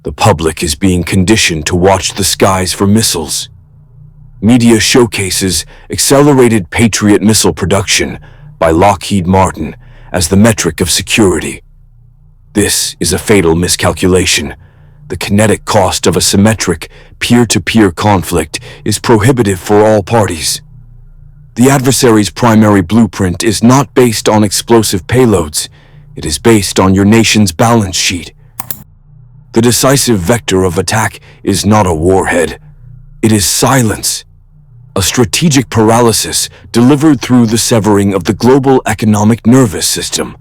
The public is being conditioned to watch the skies for missiles. Media showcases accelerated Patriot missile production by Lockheed Martin as the metric of security. This is a fatal miscalculation. The kinetic cost of a symmetric, peer-to-peer conflict is prohibitive for all parties. The adversary's primary blueprint is not based on explosive payloads. It is based on your nation's balance sheet. The decisive vector of attack is not a warhead. It is silence. A strategic paralysis delivered through the severing of the global economic nervous system.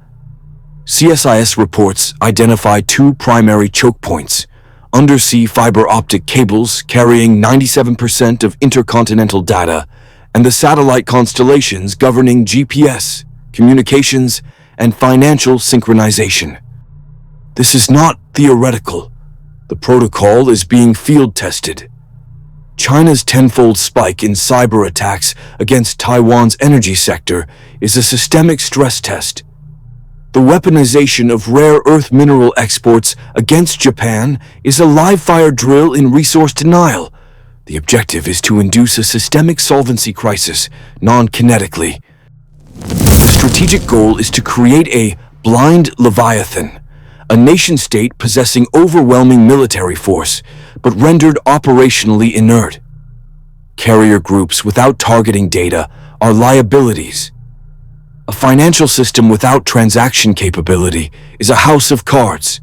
CSIS reports identify two primary choke points: undersea fiber optic cables carrying 97% of intercontinental data, and the satellite constellations governing GPS, communications, and financial synchronization. This is not theoretical. The protocol is being field-tested. China's tenfold spike in cyber attacks against Taiwan's energy sector is a systemic stress test. The weaponization of rare earth mineral exports against Japan is a live-fire drill in resource denial. The objective is to induce a systemic solvency crisis, non-kinetically. The strategic goal is to create a blind Leviathan, a nation-state possessing overwhelming military force, but rendered operationally inert. Carrier groups without targeting data are liabilities. A financial system without transaction capability is a house of cards.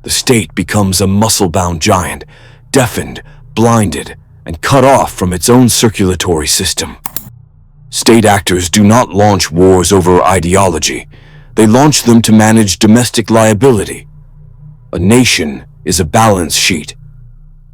The state becomes a muscle-bound giant, deafened, blinded, and cut off from its own circulatory system. State actors do not launch wars over ideology. They launch them to manage domestic liability. A nation is a balance sheet.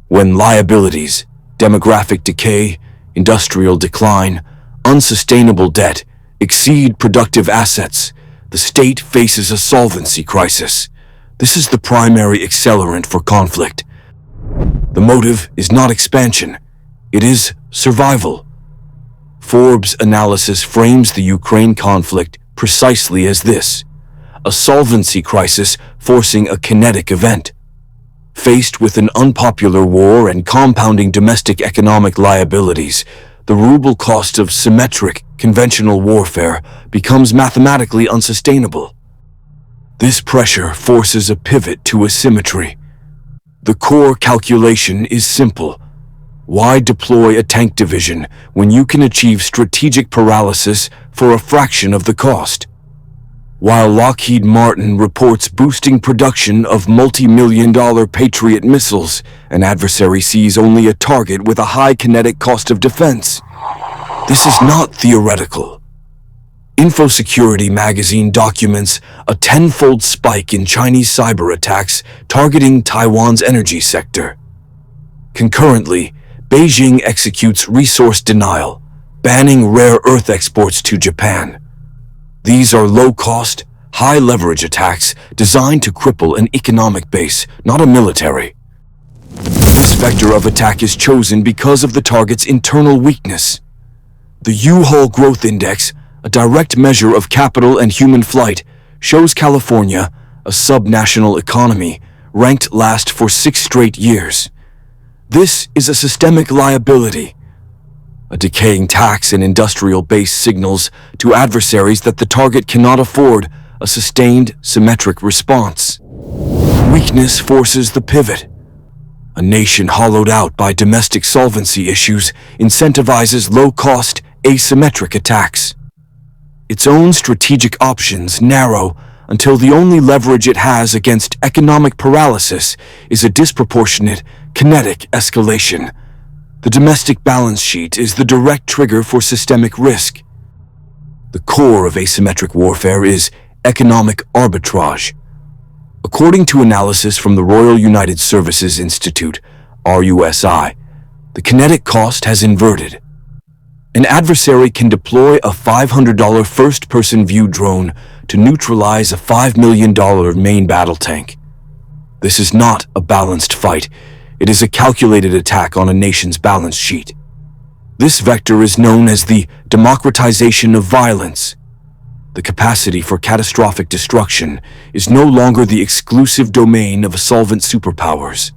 When liabilities, demographic decay, industrial decline, unsustainable debt exceed productive assets, the state faces a solvency crisis. This is the primary accelerant for conflict. The motive is not expansion, it is survival. Forbes' analysis frames the Ukraine conflict precisely as this: a solvency crisis forcing a kinetic event. Faced with an unpopular war and compounding domestic economic liabilities, the ruble cost of symmetric, conventional warfare becomes mathematically unsustainable. This pressure forces a pivot to asymmetry. The core calculation is simple. Why deploy a tank division when you can achieve strategic paralysis for a fraction of the cost? While Lockheed Martin reports boosting production of multi-million-dollar Patriot missiles, an adversary sees only a target with a high kinetic cost of defense. This is not theoretical. InfoSecurity magazine documents a tenfold spike in Chinese cyber attacks targeting Taiwan's energy sector. Concurrently, Beijing executes resource denial, banning rare earth exports to Japan. These are low-cost, high-leverage attacks designed to cripple an economic base, not a military. This vector of attack is chosen because of the target's internal weakness. The U-Haul Growth Index, a direct measure of capital and human flight, shows California, a sub-national economy, ranked last for 6 straight years. This is a systemic liability. A decaying tax and industrial base signals to adversaries that the target cannot afford a sustained, symmetric response. Weakness forces the pivot. A nation hollowed out by domestic solvency issues incentivizes low-cost, asymmetric attacks. Its own strategic options narrow until the only leverage it has against economic paralysis is a disproportionate, kinetic escalation. The domestic balance sheet is the direct trigger for systemic risk. The core of asymmetric warfare is economic arbitrage. According to analysis from the Royal United Services Institute, RUSI, the kinetic cost has inverted. An adversary can deploy a $500 first-person view drone to neutralize a $5 million main battle tank. This is not a balanced fight. It is a calculated attack on a nation's balance sheet. This vector is known as the democratization of violence. The capacity for catastrophic destruction is no longer the exclusive domain of solvent superpowers.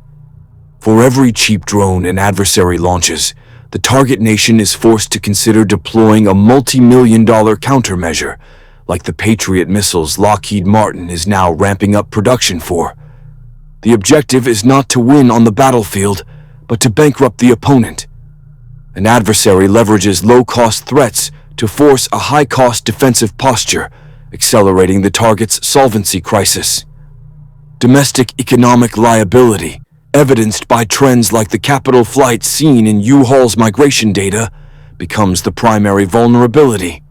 For every cheap drone an adversary launches, the target nation is forced to consider deploying a multi-million-dollar countermeasure, like the Patriot missiles Lockheed Martin is now ramping up production for. The objective is not to win on the battlefield, but to bankrupt the opponent. An adversary leverages low-cost threats to force a high-cost defensive posture, accelerating the target's solvency crisis. Domestic economic liability, evidenced by trends like the capital flight seen in U-Haul's migration data, becomes the primary vulnerability.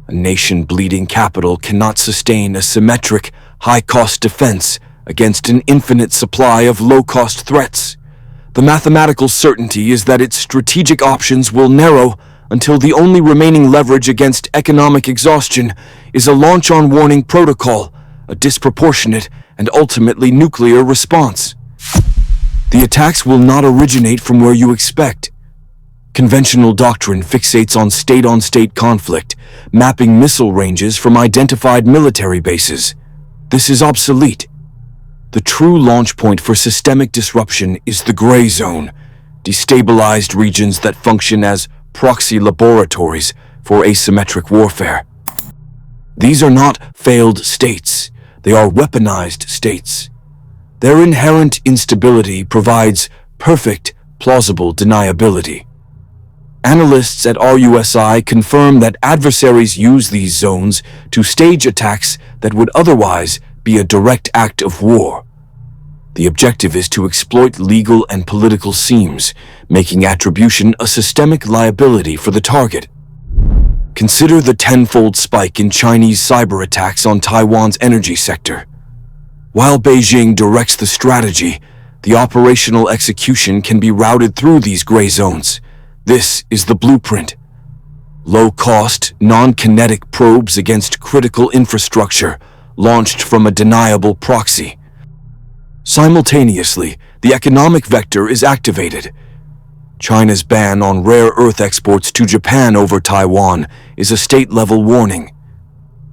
A nation bleeding capital cannot sustain a symmetric, high-cost defense against an infinite supply of low-cost threats. The mathematical certainty is that its strategic options will narrow until the only remaining leverage against economic exhaustion is a launch-on-warning protocol, a disproportionate and ultimately nuclear response. The attacks will not originate from where you expect. Conventional doctrine fixates on state-on-state conflict, mapping missile ranges from identified military bases. This is obsolete. The true launch point for systemic disruption is the gray zone, destabilized regions that function as proxy laboratories for asymmetric warfare. These are not failed states, they are weaponized states. Their inherent instability provides perfect, plausible deniability. Analysts at RUSI confirm that adversaries use these zones to stage attacks that would otherwise be a direct act of war. The objective is to exploit legal and political seams, making attribution a systemic liability for the target. Consider the tenfold spike in Chinese cyber attacks on Taiwan's energy sector. While Beijing directs the strategy, the operational execution can be routed through these gray zones. This is the blueprint. Low-cost, non-kinetic probes against critical infrastructure, launched from a deniable proxy. Simultaneously, the economic vector is activated. China's ban on rare earth exports to Japan over Taiwan is a state-level warning.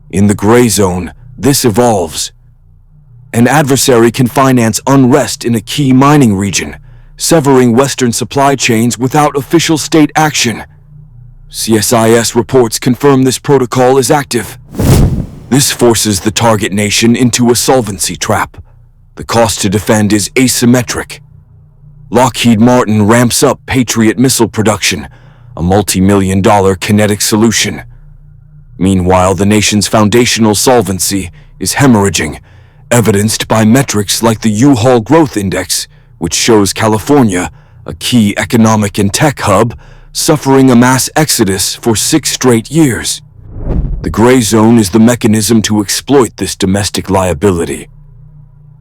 In the gray zone, this evolves. An adversary can finance unrest in a key mining region, severing Western supply chains without official state action. CSIS reports confirm this protocol is active. This forces the target nation into a solvency trap. The cost to defend is asymmetric. Lockheed Martin ramps up Patriot missile production, a multi-million-dollar kinetic solution. Meanwhile, the nation's foundational solvency is hemorrhaging, evidenced by metrics like the U-Haul Growth Index, which shows California, a key economic and tech hub, suffering a mass exodus for 6 straight years. The gray zone is the mechanism to exploit this domestic liability.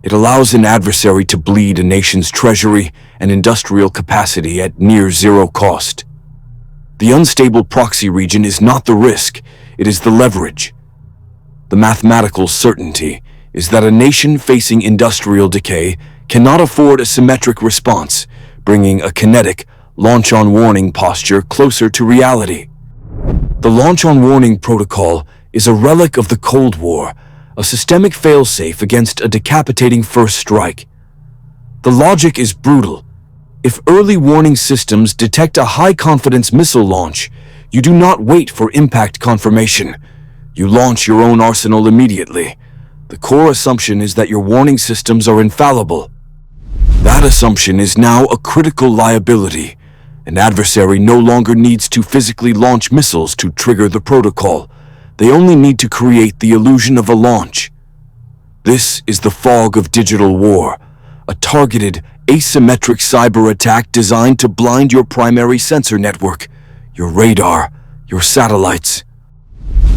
It allows an adversary to bleed a nation's treasury and industrial capacity at near zero cost. The unstable proxy region is not the risk, it is the leverage. The mathematical certainty is that a nation facing industrial decay cannot afford a symmetric response, bringing a kinetic, launch-on-warning posture closer to reality. The launch-on-warning protocol is a relic of the Cold War, a systemic failsafe against a decapitating first strike. The logic is brutal. If early warning systems detect a high-confidence missile launch, you do not wait for impact confirmation. You launch your own arsenal immediately. The core assumption is that your warning systems are infallible. That assumption is now a critical liability. An adversary no longer needs to physically launch missiles to trigger the protocol. They only need to create the illusion of a launch. This is the fog of digital war, a targeted, asymmetric cyber attack designed to blind your primary sensor network, your radar, your satellites.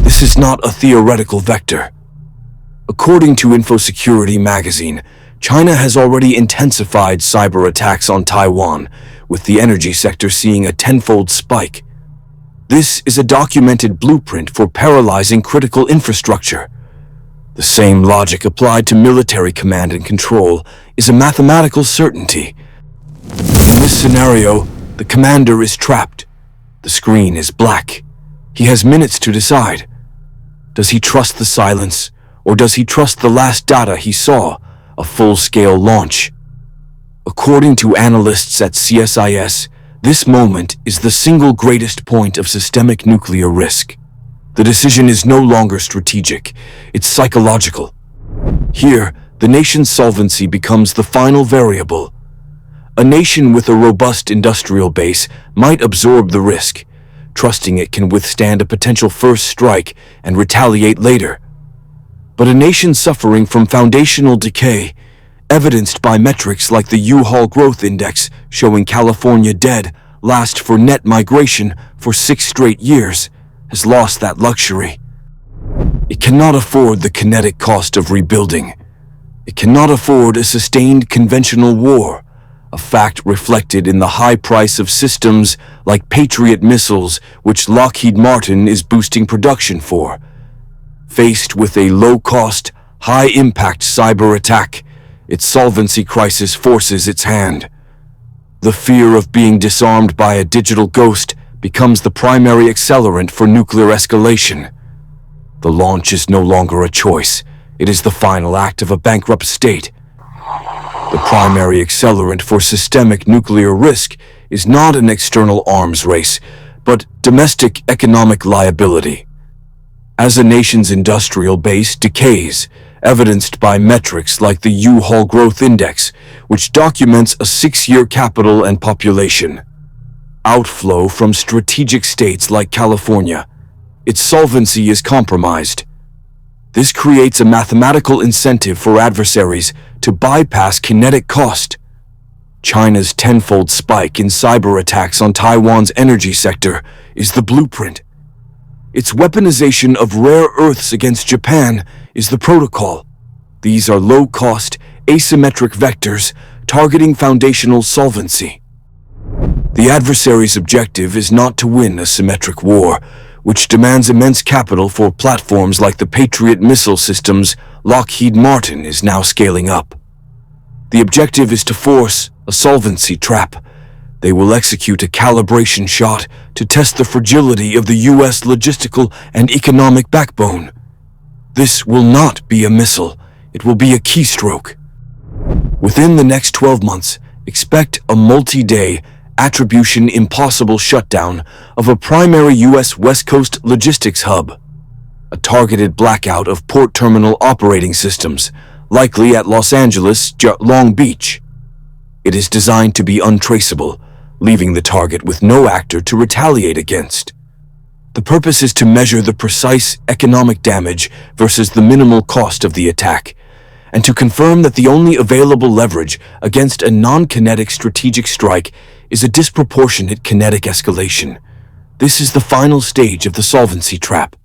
This is not a theoretical vector. According to InfoSecurity magazine, China has already intensified cyber attacks on Taiwan, with the energy sector seeing a tenfold spike. This is a documented blueprint for paralyzing critical infrastructure. The same logic applied to military command and control is a mathematical certainty. In this scenario, the commander is trapped. The screen is black. He has minutes to decide. Does he trust the silence, or does he trust the last data he saw, a full-scale launch? According to analysts at CSIS, this moment is the single greatest point of systemic nuclear risk. The decision is no longer strategic, it's psychological. Here, the nation's solvency becomes the final variable. A nation with a robust industrial base might absorb the risk, trusting it can withstand a potential first strike and retaliate later. But a nation suffering from foundational decay, evidenced by metrics like the U-Haul Growth Index showing California dead last for net migration for 6 straight years, has lost that luxury. It cannot afford the kinetic cost of rebuilding. It cannot afford a sustained conventional war, a fact reflected in the high price of systems like Patriot missiles, which Lockheed Martin is boosting production for. Faced with a low-cost, high-impact cyber attack, its solvency crisis forces its hand. The fear of being disarmed by a digital ghost becomes the primary accelerant for nuclear escalation. The launch is no longer a choice. It is the final act of a bankrupt state. The primary accelerant for systemic nuclear risk is not an external arms race, but domestic economic liability. As a nation's industrial base decays, evidenced by metrics like the U-Haul Growth Index, which documents a 6-year capital and population outflow from strategic states like California, its solvency is compromised. This creates a mathematical incentive for adversaries to bypass kinetic cost. China's tenfold spike in cyber attacks on Taiwan's energy sector is the blueprint. Its weaponization of rare earths against Japan is the protocol. These are low-cost, asymmetric vectors targeting foundational solvency. The adversary's objective is not to win a symmetric war, which demands immense capital for platforms like the Patriot missile systems Lockheed Martin is now scaling up. The objective is to force a solvency trap. They will execute a calibration shot to test the fragility of the U.S. logistical and economic backbone. This will not be a missile, it will be a keystroke. Within the next 12 months, expect a multi-day, attribution impossible shutdown of a primary U.S. West Coast logistics hub. A targeted blackout of port terminal operating systems, likely at Los Angeles, Long Beach. It is designed to be untraceable, leaving the target with no actor to retaliate against. The purpose is to measure the precise economic damage versus the minimal cost of the attack, and to confirm that the only available leverage against a non-kinetic strategic strike is a disproportionate kinetic escalation. This is the final stage of the solvency trap.